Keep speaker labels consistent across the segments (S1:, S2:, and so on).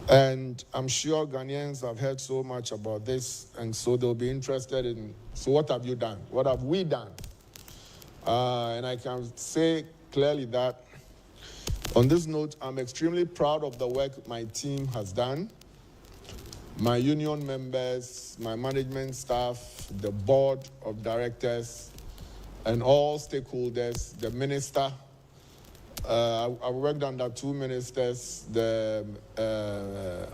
S1: And I'm sure Ghanaians have heard so much about this, and so they'll be interested in, so what have you done? What have we done? And I can say clearly that, on this note, I'm extremely proud of the work my team has done. My union members, my management staff, the board of directors, and all stakeholders, the minister. I worked under two ministers, the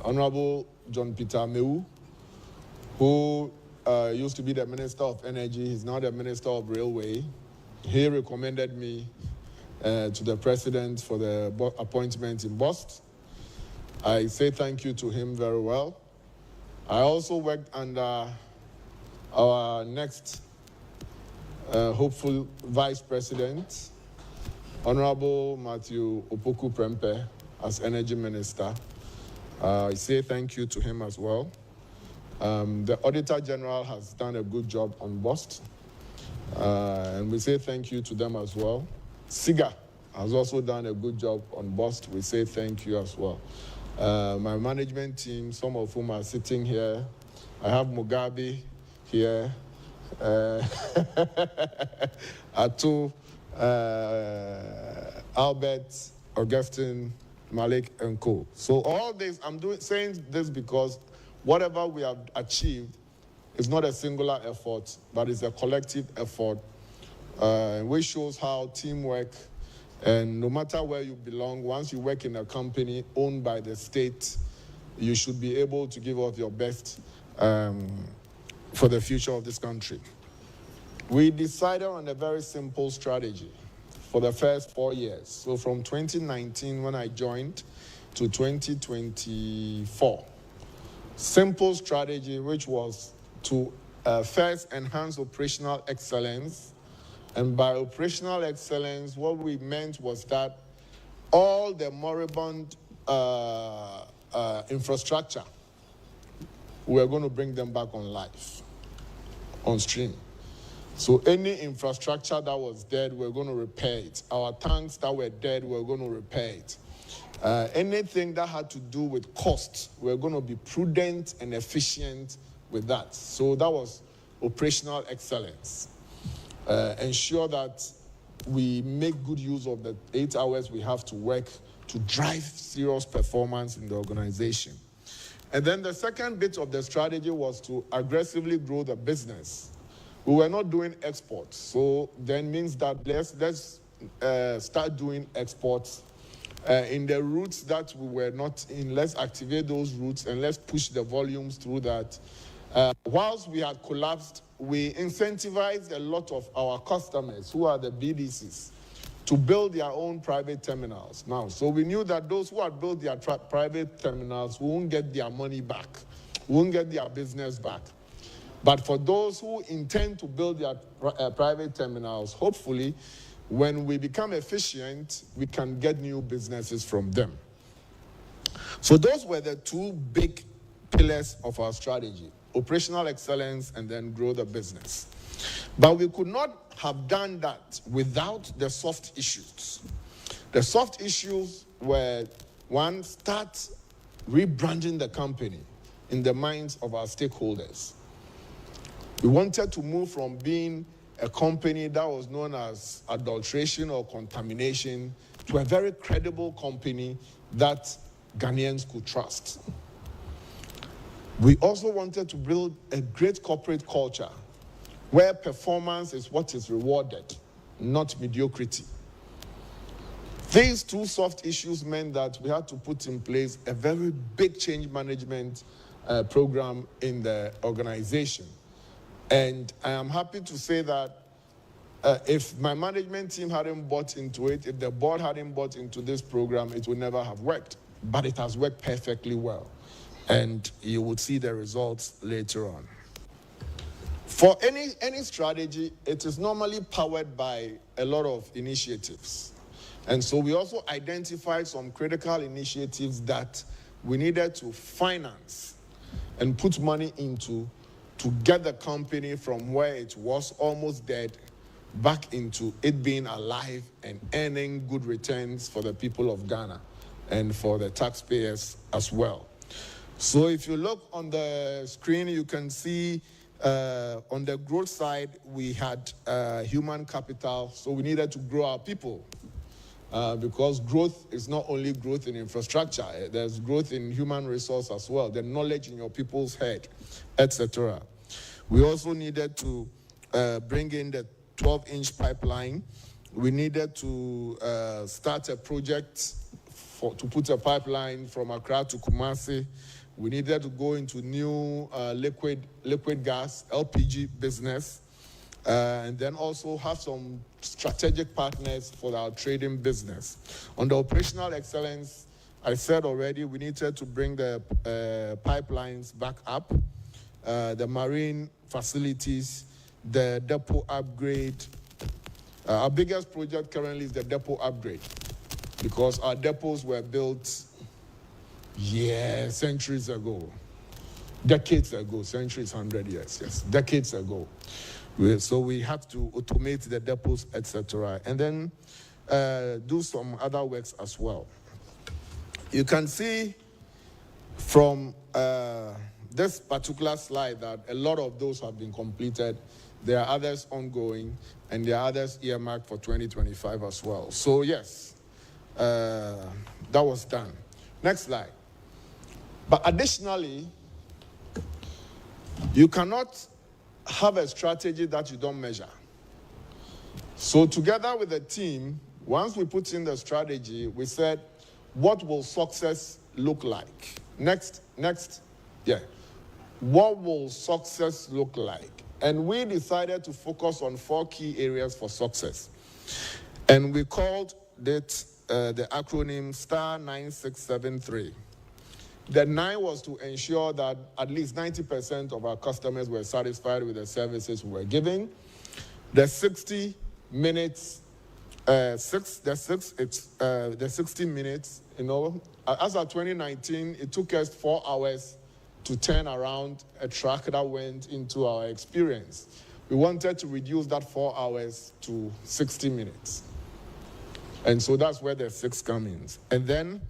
S1: Honorable John Peter Mewu, who used to be the Minister of Energy. He's now the Minister of Railway. He recommended me to the President for the appointment in Boston. I say thank you to him very well. I also worked under our next hopeful Vice President, Honorable Matthew Opoku Prempeh, as Energy Minister. I say thank you to him as well. The Auditor General has done a good job on Boston, and we say thank you to them as well. SIGA has also done a good job on Boston. We say thank you as well. My management team, some of whom are sitting here, I have Mugabe here, Atu, Albert, Augustine, Malik, and Co. So all this, I'm saying this because whatever we have achieved is not a singular effort, but it's a collective effort, which shows how teamwork, and no matter where you belong, once you work in a company owned by the state, you should be able to give off your best for the future of this country. We decided on a very simple strategy for the first 4 years. So from 2019, when I joined, to 2024. Simple strategy, which was to first enhance operational excellence. And by operational excellence, what we meant was that all the moribund infrastructure, we're going to bring them back on life, on stream. So any infrastructure that was dead, we're going to repair it. Our tanks that were dead, we're going to repair it. Anything that had to do with cost, we're going to be prudent and efficient with that. So that was operational excellence. Ensure that we make good use of the 8 hours we have to work to drive serious performance in the organization. And then the second bit of the strategy was to aggressively grow the business. We were not doing exports, so then means that let's start doing exports in the routes that we were not in. Let's activate those routes and let's push the volumes through that. Whilst we had collapsed, we incentivized a lot of our customers, who are the BDCs, to build their own private terminals now. So we knew that those who had built their private terminals won't get their money back, won't get their business back. But for those who intend to build their private terminals, hopefully, when we become efficient, we can get new businesses from them. So those were the two big pillars of our strategy: operational excellence and then grow the business. But we could not have done that without the soft issues. The soft issues were, one, start rebranding the company in the minds of our stakeholders. We wanted to move from being a company that was known as adulteration or contamination to a very credible company that Ghanaians could trust. We also wanted to build a great corporate culture where performance is what is rewarded, not mediocrity. These two soft issues meant that we had to put in place a very big change management program in the organization. And I am happy to say that if my management team hadn't bought into it, if the board hadn't bought into this program, it would never have worked. But it has worked perfectly well. And you will see the results later on. For any strategy, it is normally powered by a lot of initiatives. And so we also identified some critical initiatives that we needed to finance and put money into to get the company from where it was almost dead back into it being alive and earning good returns for the people of Ghana and for the taxpayers as well. So if you look on the screen, you can see on the growth side, we had human capital, so we needed to grow our people. Because growth is not only growth in infrastructure, there's growth in human resource as well, the knowledge in your people's head, etc. We also needed to bring in the 12-inch pipeline. We needed to start a project to put a pipeline from Accra to Kumasi. We needed to go into new liquid gas, LPG business, and then also have some strategic partners for our trading business. On the operational excellence, I said already we needed to bring the pipelines back up, the marine facilities, the depot upgrade. Our biggest project currently is the depot upgrade, because our depots were built centuries ago, decades ago, centuries, 100 years, yes, decades ago. So we have to automate the depots, etc., and then do some other works as well. You can see from this particular slide that a lot of those have been completed. There are others ongoing, and there are others earmarked for 2025 as well. So yes, that was done. Next slide. But additionally, you cannot have a strategy that you don't measure. So together with the team, once we put in the strategy, we said, what will success look like? Next, yeah. What will success look like? And we decided to focus on 4 key areas for success. And we called it the acronym STAR 9673. The 9 was to ensure that at least 90% of our customers were satisfied with the services we were giving. The 60 minutes, the 60 minutes, as of 2019, it took us 4 hours to turn around a truck that went into our experience. We wanted to reduce that 4 hours to 60 minutes. And so that's where the 6 comes in. And then,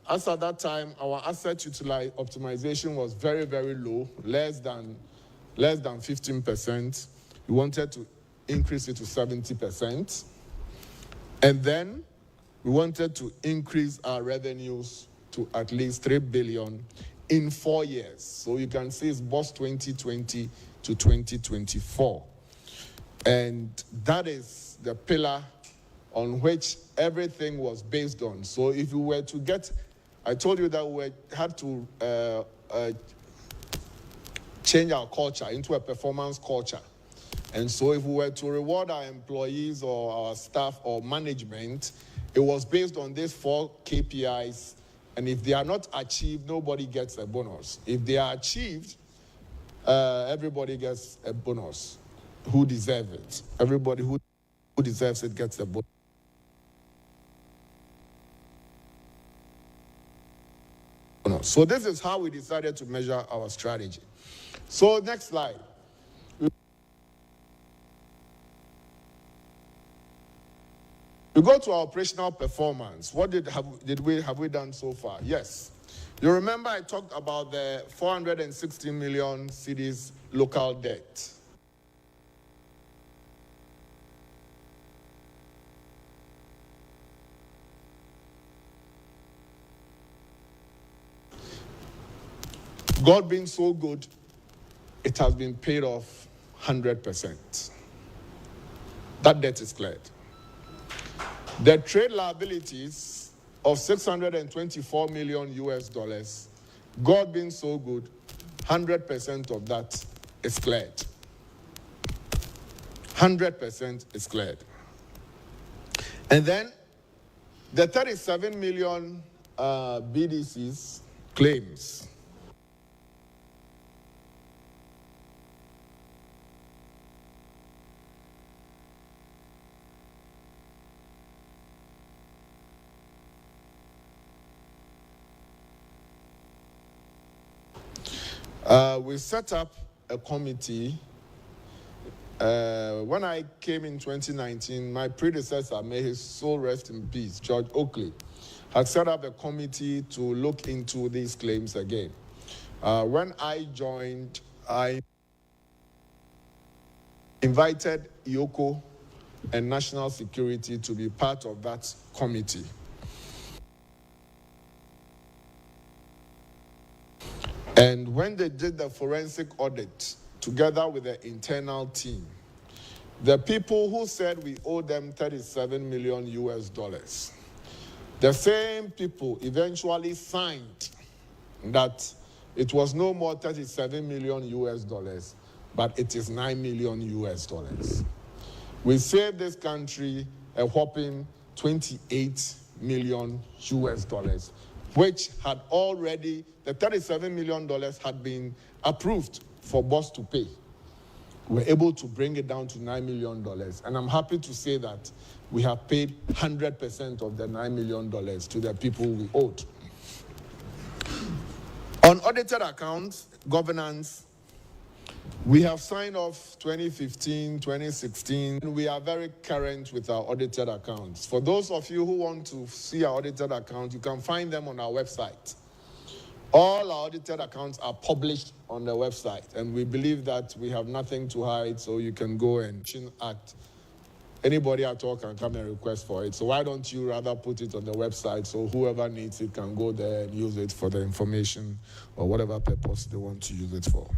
S1: as at that time, our asset optimization was very, very low, less than 15%. We wanted to increase it to 70%. And then we wanted to increase our revenues to at least 3 billion in 4 years. So you can see it's BOSS 2020 to 2024. And that is the pillar on which everything was based on. So if you were to get, I told you that we had to change our culture into a performance culture. And so if we were to reward our employees or our staff or management, it was based on these 4 KPIs. And if they are not achieved, nobody gets a bonus. If they are achieved, everybody gets a bonus who deserves it. Everybody who deserves it gets a bonus. So this is how we decided to measure our strategy. So next slide. We go to our operational performance. What have we done so far? Yes. You remember I talked about the 460 million cedis local debt. God being so good, it has been paid off 100%. That debt is cleared. The trade liabilities of $624 million US, God being so good, 100% of that is cleared. 100% is cleared. And then the 37 million BDCs claims. We set up a committee. When I came in 2019, my predecessor, may his soul rest in peace, George Oakley, had set up a committee to look into these claims again. When I joined, I invited Yoko and National Security to be part of that committee. And when they did the forensic audit together with the internal team, the people who said we owe them 37 million US dollars, the same people eventually signed that it was no more 37 million US dollars, but it is 9 million US dollars. We saved this country a whopping 28 million US dollars, which had already, the $37 million had been approved for boss to pay. We're able to bring it down to $9 million. And I'm happy to say that we have paid 100% of the $9 million to the people we owed. On audited accounts, governance, we have signed off 2015, 2016. We are very current with our audited accounts. For those of you who want to see our audited accounts, you can find them on our website. All our audited accounts are published on the website, and we believe that we have nothing to hide, so you can go and act. Anybody at all can come and request for it. So why don't you rather put it on the website so whoever needs it can go there and use it for the information or whatever purpose they want to use it for.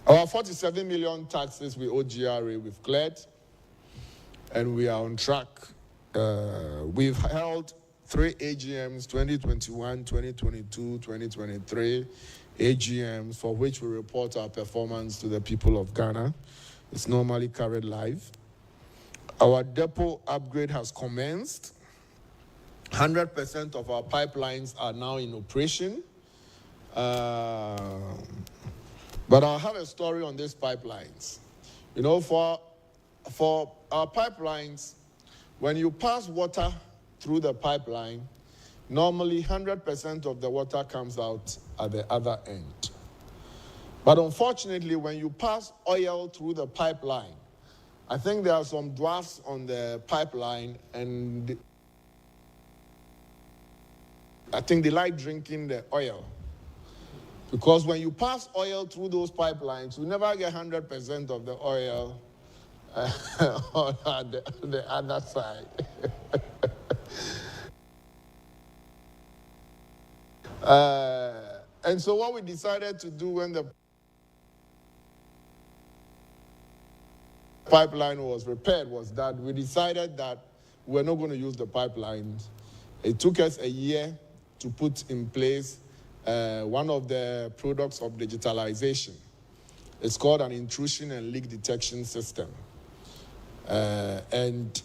S1: Our 47 million taxes we owe GRA, we've cleared, and we are on track. We've held 3 AGMs, 2021, 2022, 2023 AGMs, for which we report our performance to the people of Ghana. It's normally carried live. Our depot upgrade has commenced. 100% of our pipelines are now in operation. But I'll have a story on these pipelines. You know, for our pipelines, when you pass water through the pipeline, normally 100% of the water comes out at the other end. But unfortunately, when you pass oil through the pipeline, I think there are some dwarfs on the pipeline, and I think they like drinking the oil. Because when you pass oil through those pipelines, you never get 100% of the oil on the other side. And so what we decided to do when the pipeline was repaired was that we decided that we're not going to use the pipelines. It took us a year to put in place one of the products of digitalization. It's called an intrusion and leak detection system. And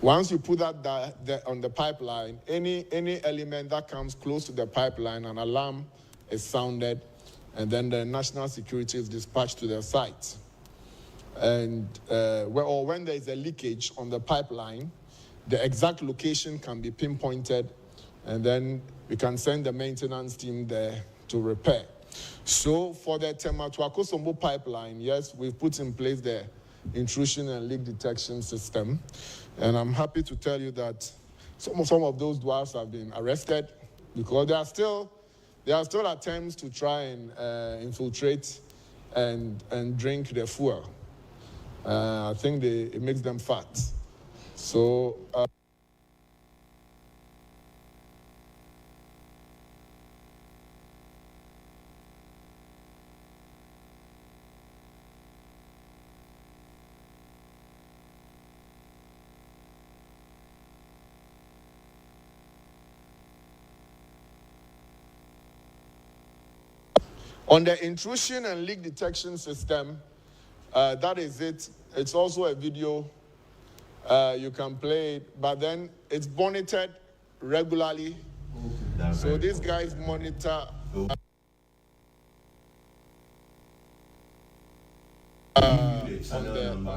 S1: once you put that on the pipeline, any element that comes close to the pipeline, an alarm is sounded, and then the national security is dispatched to the site. And or when there is a leakage on the pipeline, the exact location can be pinpointed, and then we can send the maintenance team there to repair. So for the Tema to Akosombo pipeline, yes, we've put in place the intrusion and leak detection system. And I'm happy to tell you that some of those dwarfs have been arrested, because there are still attempts to try and infiltrate and drink the fuel. I think it makes them fat. So on the intrusion and leak detection system, that is it. It's also a video. You can play it, but then it's monitored regularly. So these guys monitor on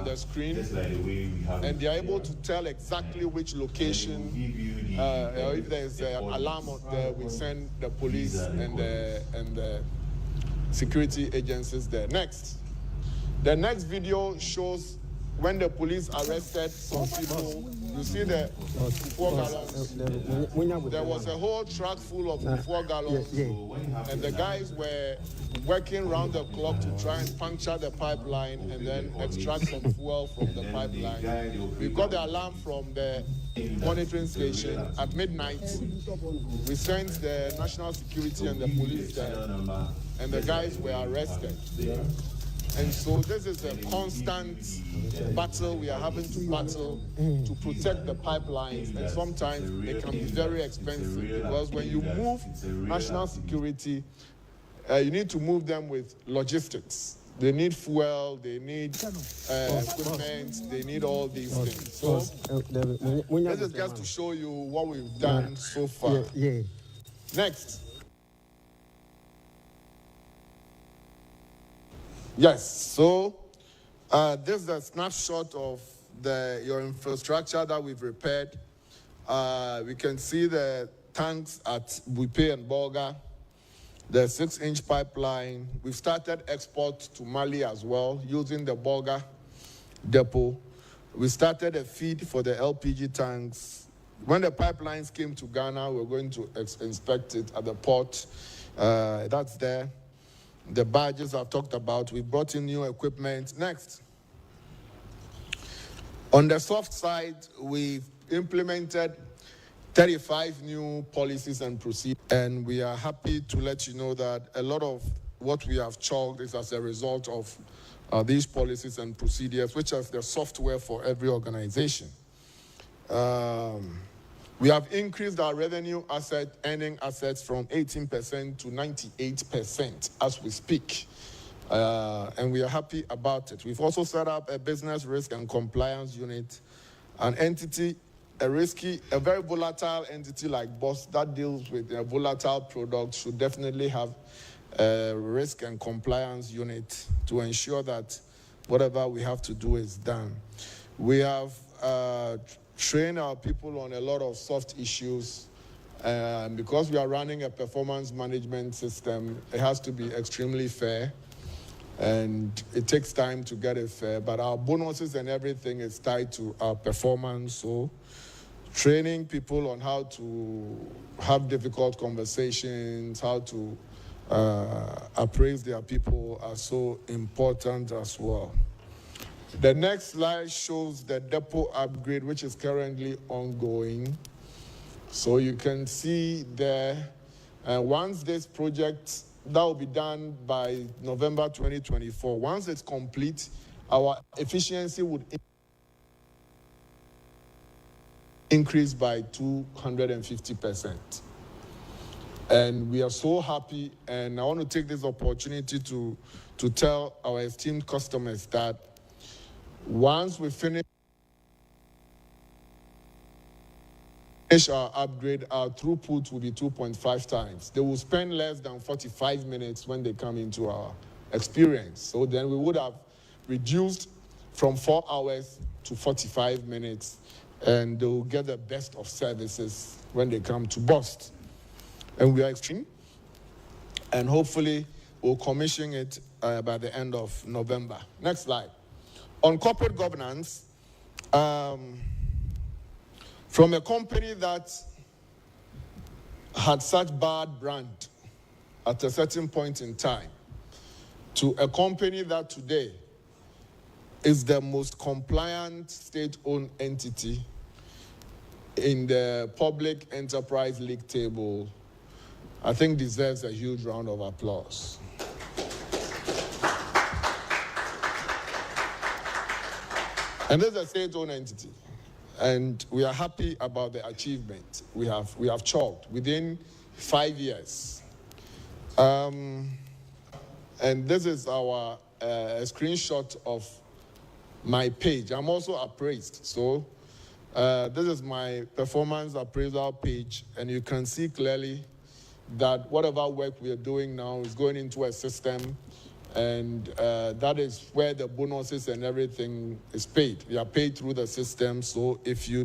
S1: the screen, and they're able to tell exactly which location, or if there's an alarm out there, we send the police and the security agencies there. Next. The next video shows when the police arrested some people You see the 4 gallons. There was a whole truck full of 4 gallons, and the guys were working round the clock to try and puncture the pipeline and then extract some fuel from the pipeline. We got the alarm from the monitoring station at midnight. We sent the national security and the police there, and the guys were arrested. And so this is a constant battle we are having to battle to protect the pipelines, and sometimes it can be very expensive because when you move national security, you need to move them with logistics. They need fuel, they need equipment, they need all these things. So this is just to show you what we've done so far. Next. Yes, so this is a snapshot of your infrastructure that we've repaired. We can see the tanks at Buipe and Bolga, the 6-inch pipeline. We've started export to Mali as well using the Bolga depot. We started a feed for the LPG tanks. When the pipelines came to Ghana, we're going to inspect it at the port. That's there. The barges I've talked about. We brought in new equipment. Next. On the soft side, we've implemented 35 new policies and procedures, and we are happy to let you know that a lot of what we have chalked is as a result of these policies and procedures, which is the software for every organization. We have increased our revenue earning assets from 18% to 98% as we speak. And we are happy about it. We've also set up a business risk and compliance unit, an entity, a very volatile entity like BOSS that deals with a volatile product should definitely have a risk and compliance unit to ensure that whatever we have to do is done. We have train our people on a lot of soft issues. Because we are running a performance management system, it has to be extremely fair, and it takes time to get it fair, but our bonuses and everything is tied to our performance. So training people on how to have difficult conversations, how to appraise their people are so important as well. The next slide shows the depot upgrade, which is currently ongoing. So you can see there, once this project, that will be done by November 2024. Once it's complete, our efficiency would increase by 250%. And we are so happy, and I want to take this opportunity to tell our esteemed customers that once we finish our upgrade, our throughput will be 2.5 times. They will spend less than 45 minutes when they come into our experience. So then we would have reduced from 4 hours to 45 minutes, and they will get the best of services when they come to BOSS. And we are extreme, and hopefully we'll commission it by the end of November. Next slide. On corporate governance, from a company that had such bad brand at a certain point in time to a company that today is the most compliant state-owned entity in the public enterprise league table, I think deserves a huge round of applause. And this is a state-owned entity, and we are happy about the achievement we have chalked within 5 years. And this is our screenshot of my page. I'm also appraised, so this is my performance appraisal page, and you can see clearly that whatever work we are doing now is going into a system, and that is where the bonuses and everything is paid. We are paid through the system, so if your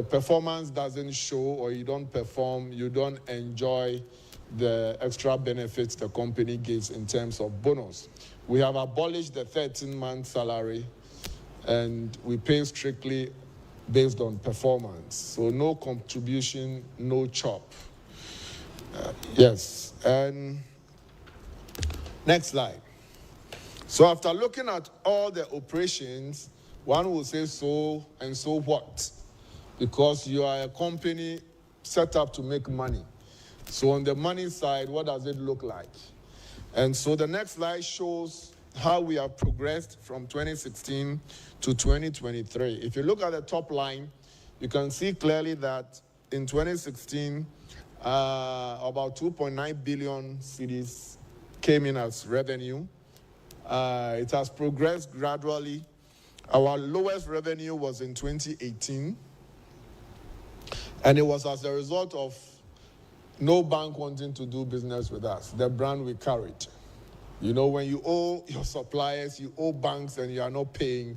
S1: performance doesn't show or you don't perform, you don't enjoy the extra benefits the company gives in terms of bonus. We have abolished the 13-month salary, and we pay strictly based on performance. So no contribution, no chop. Yes, and next slide. So after looking at all the operations, one will say so and so what? Because you are a company set up to make money. So on the money side, what does it look like? And so the next slide shows how we have progressed from 2016 to 2023. If you look at the top line, you can see clearly that in 2016, about 2.9 billion cedis came in as revenue. It has progressed gradually. Our lowest revenue was in 2018, and it was as a result of no bank wanting to do business with us, the brand we carried. You know, when you owe your suppliers, you owe banks, and you are not paying,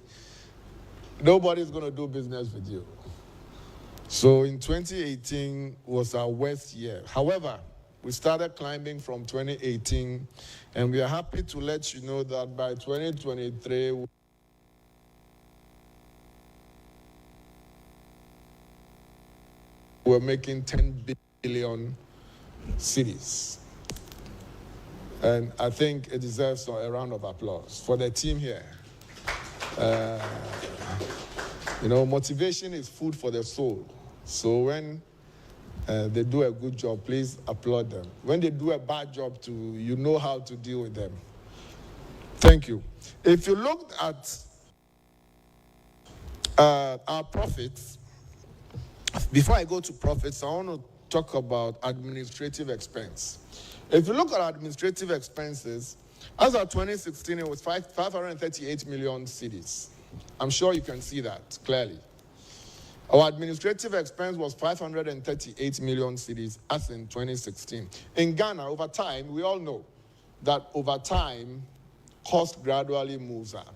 S1: nobody's going to do business with you. So in 2018 was our worst year. However, we started climbing from 2018, and we are happy to let you know that by 2023, we're making 10 billion cedis. And I think it deserves a round of applause for the team here. You know, motivation is food for the soul. So when they do a good job, please applaud them. When they do a bad job too, you know how to deal with them. Thank you. If you looked at our profits, before I go to profits, I want to talk about administrative expense. If you look at administrative expenses, as of 2016, it was 538 million cedis. I'm sure you can see that clearly. Our administrative expense was 538 million cedis as in 2016. In Ghana, over time, we all know that over time, cost gradually moves up.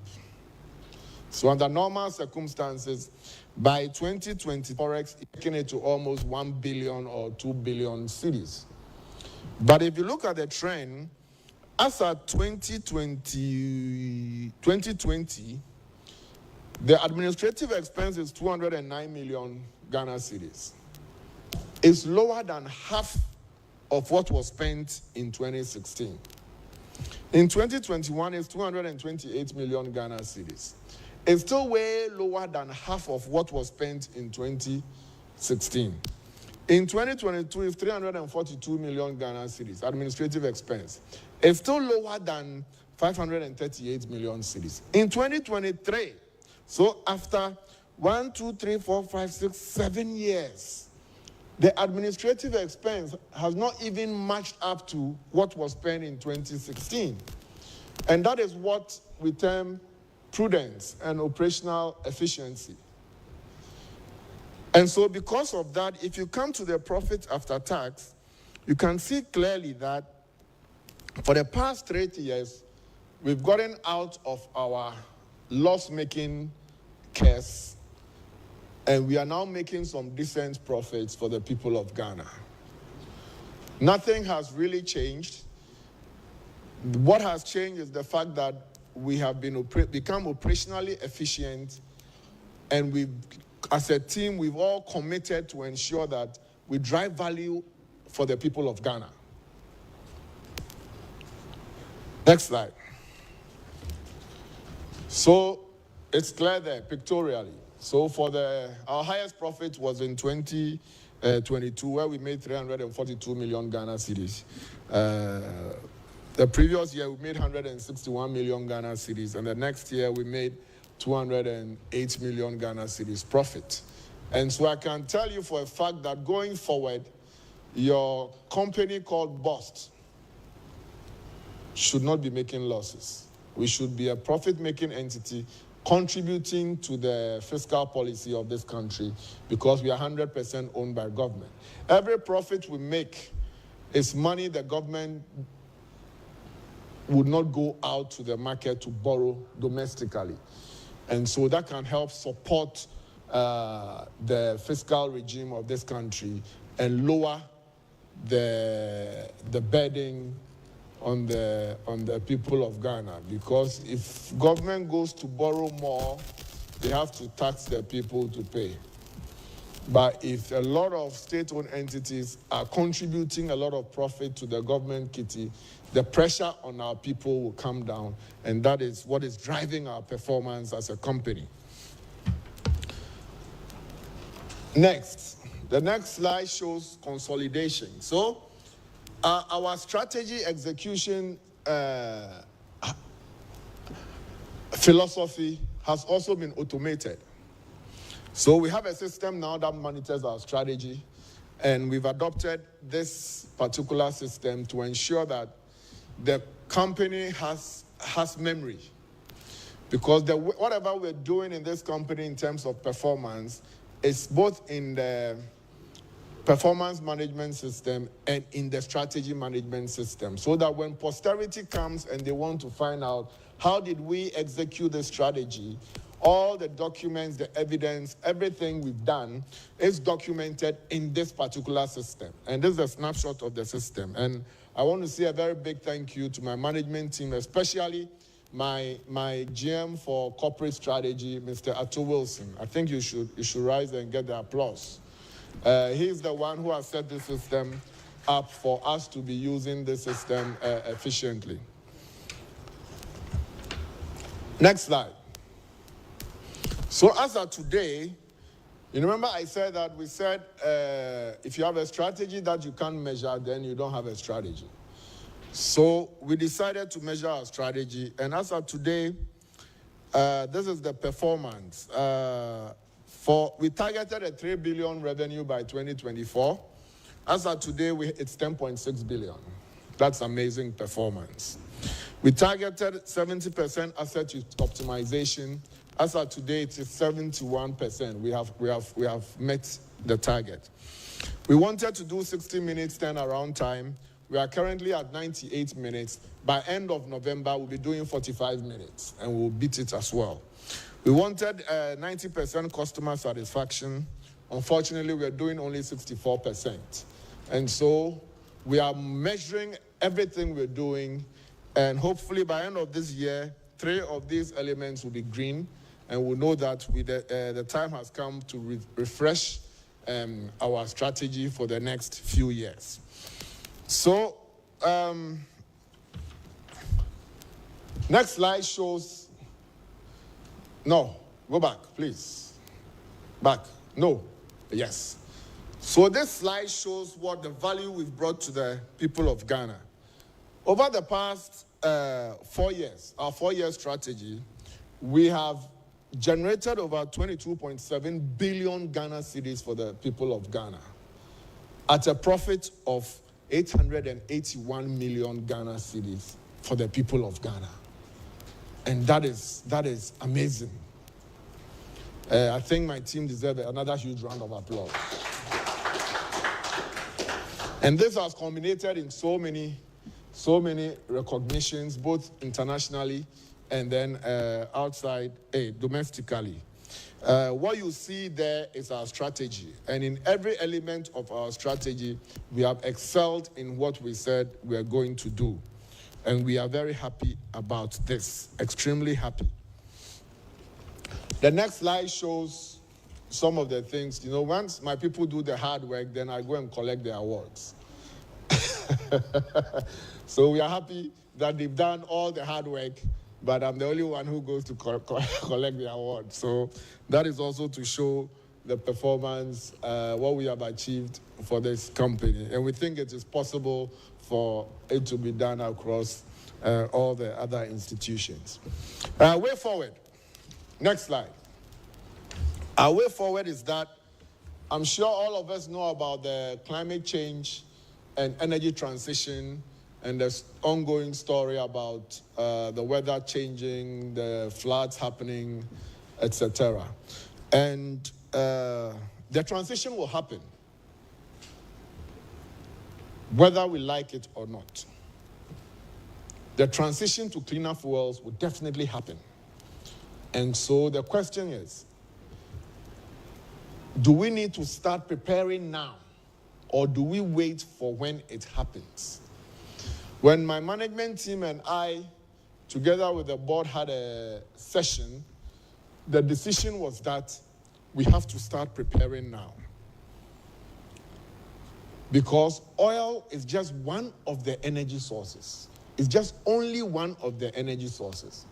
S1: So under normal circumstances, by 2020, Forex is taking it to almost 1 billion or 2 billion cedis. But if you look at the trend, as at 2020, the administrative expense is 209 million Ghana cedis. It's lower than half of what was spent in 2016. In 2021, it's 228 million Ghana cedis. It's still way lower than half of what was spent in 2016. In 2022, it's 342 million Ghana cedis, administrative expense. It's still lower than 538 million cedis. In 2023, so after 7 years, the administrative expense has not even matched up to what was spent in 2016. And that is what we term prudence and operational efficiency. And so because of that, if you come to the profit after tax, you can see clearly that for the past 3 years, we've gotten out of our loss-making curse, and we are now making some decent profits for the people of Ghana. Nothing has really changed. What has changed is the fact that we have become operationally efficient, and as a team, we've all committed to ensure that we drive value for the people of Ghana. Next slide. So it's clear there pictorially. So our highest profit was in 2022, where we made 342 million Ghana cedis. The previous year, we made 161 million Ghana cedis, and the next year, we made 208 million Ghana cedis profit. And so I can tell you for a fact that going forward, your company called Bust should not be making losses. We should be a profit-making entity contributing to the fiscal policy of this country, because we are 100% owned by government. Every profit we make is money the government would not go out to the market to borrow domestically. And so that can help support the fiscal regime of this country and lower the burden on the people of Ghana. Because if government goes to borrow more, they have to tax their people to pay. But if a lot of state-owned entities are contributing a lot of profit to the government kitty, the pressure on our people will come down, and that is what is driving our performance as a company. Next, the next slide shows consolidation. So, our strategy execution philosophy has also been automated. So we have a system now that monitors our strategy, and we've adopted this particular system to ensure that the company has memory. Because whatever we're doing in this company in terms of performance is both in the performance management system and in the strategy management system, so that when posterity comes and they want to find out how did we execute the strategy, all the documents, the evidence, everything we've done is documented in this particular system. And this is a snapshot of the system. And I want to say a very big thank you to my management team, especially my GM for corporate strategy, Mr. Atto Wilson. I think you should rise and get the applause. He's the one who has set this system up for us to be using this system efficiently. Next slide. So as of today, you remember I said that we said if you have a strategy that you can't measure, then you don't have a strategy. So we decided to measure our strategy, and as of today, this is the performance. We targeted a 3 billion revenue by 2024. As of today, it's 10.6 billion. That's amazing performance. We targeted 70% asset optimization. As of today, it is 71%. We have met the target. We wanted to do 60 minutes turnaround time. We are currently at 98 minutes. By end of November, we'll be doing 45 minutes, and we'll beat it as well. We wanted 90% customer satisfaction. Unfortunately, we're doing only 64%. And so we are measuring everything we're doing, and hopefully by end of this year, 3 of these elements will be green, and we'll know that the time has come to refresh our strategy for the next few years. So, next slide shows, no, go back, please. Back, no, yes. So this slide shows what the value we've brought to the people of Ghana. Over the past 4 years, our 4-year strategy, we have generated over 22.7 billion Ghana cedis for the people of Ghana at a profit of 881 million Ghana cedis for the people of Ghana. And that is amazing. I think my team deserves another huge round of applause. And this has culminated in so many recognitions, both internationally and then outside, domestically. What you see there is our strategy. And in every element of our strategy, we have excelled in what we said we are going to do. And we are very happy about this, extremely happy. The next slide shows some of the things. You know, once my people do the hard work, then I go and collect the awards. So we are happy that they've done all the hard work, but I'm the only one who goes to collect the award. So that is also to show the performance, what we have achieved for this company. And we think it is possible for it to be done across all the other institutions. Way forward. Next slide. Our way forward is that I'm sure all of us know about the climate change and energy transition and the ongoing story about the weather changing, the floods happening, etc. And the transition will happen, whether we like it or not. The transition to cleaner fuels will definitely happen. And so the question is, do we need to start preparing now, or do we wait for when it happens? When my management team and I, together with the board, had a session, the decision was that we have to start preparing now. Because oil is just one of the energy sources. It's just only one of the energy sources.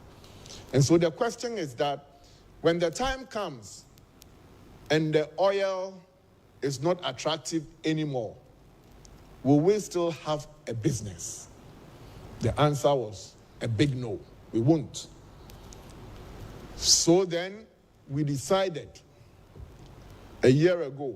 S1: And so the question is that when the time comes and the oil is not attractive anymore, will we still have a business? The answer was a big no. We won't. So then we decided a year ago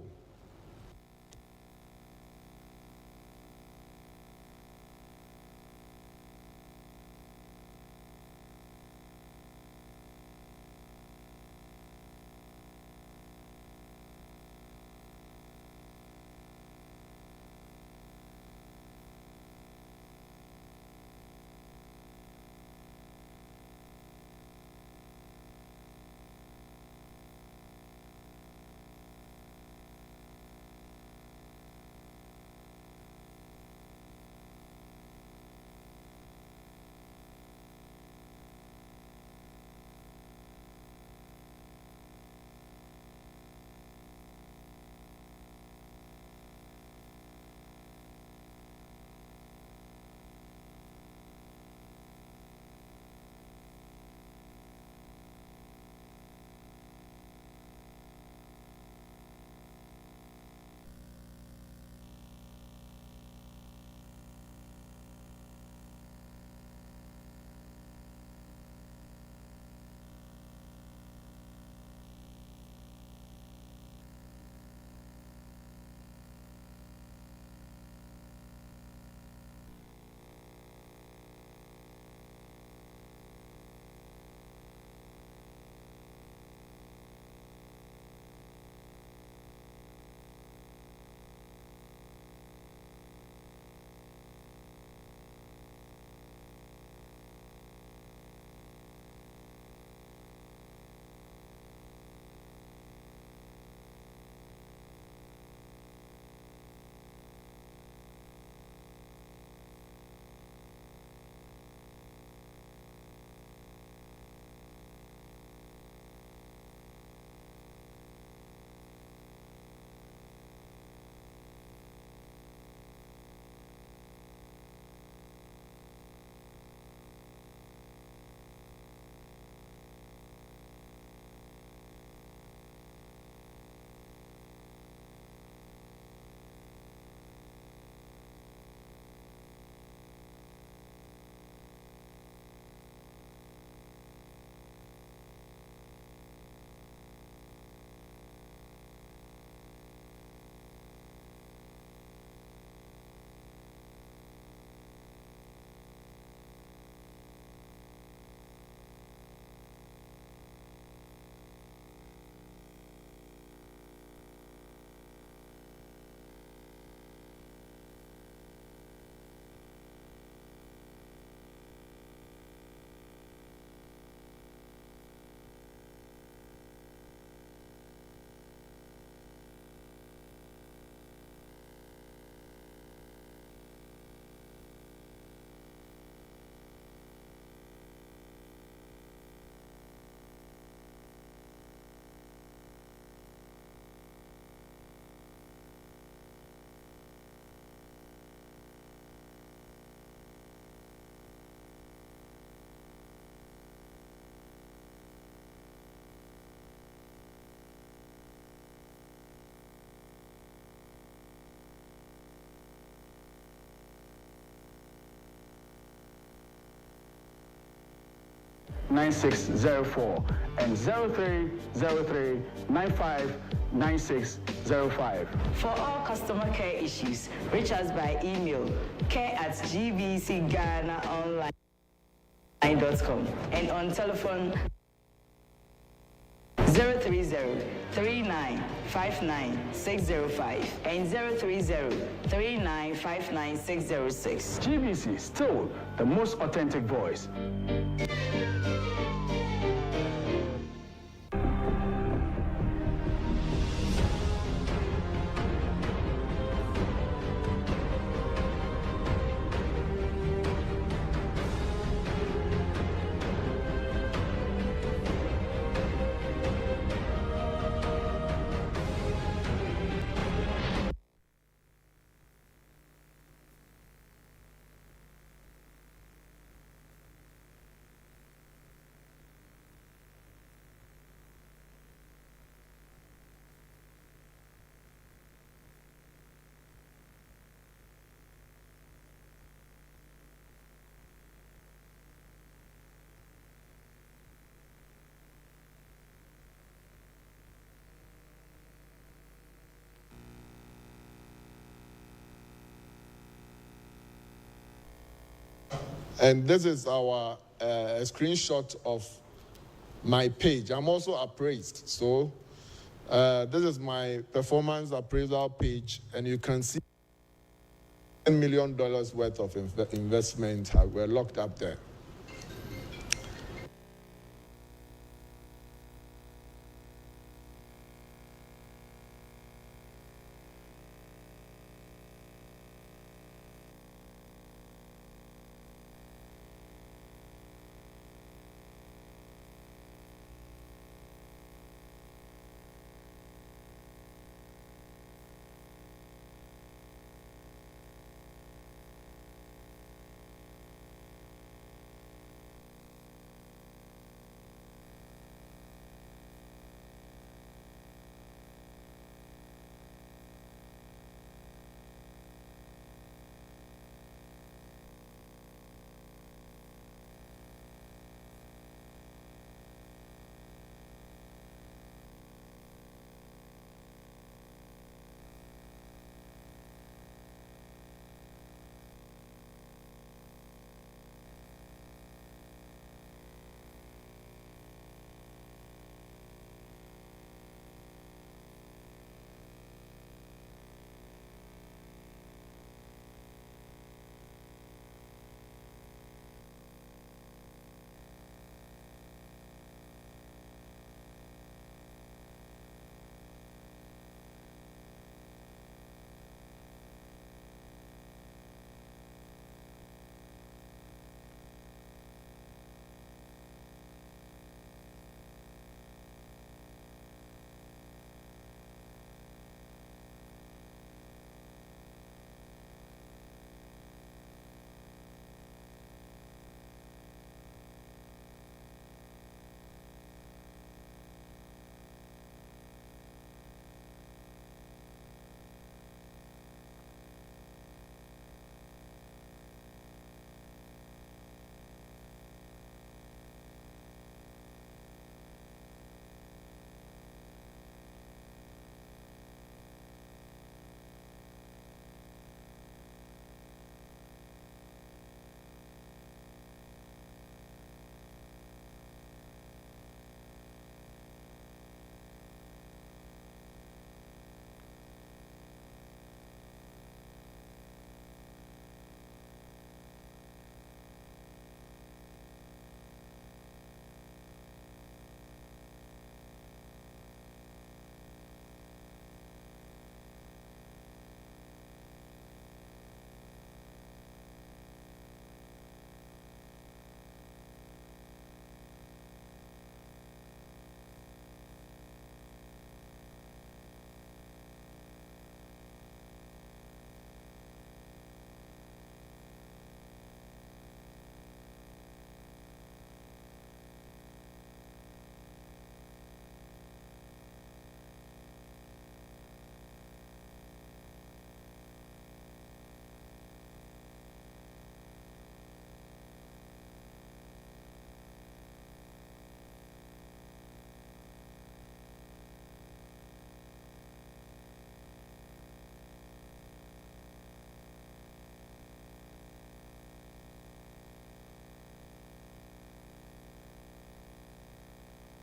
S2: (9604) and 0303959605.
S3: For all customer care issues, reach us by email care@gbcghanaonline.com and on telephone 030-3959-605 and 030-3959-606.
S2: GBC, still the most authentic voice.
S1: And this is our screenshot of my page. I'm also appraised. So this is my performance appraisal page, and you can see $10 million worth of investment were locked up there.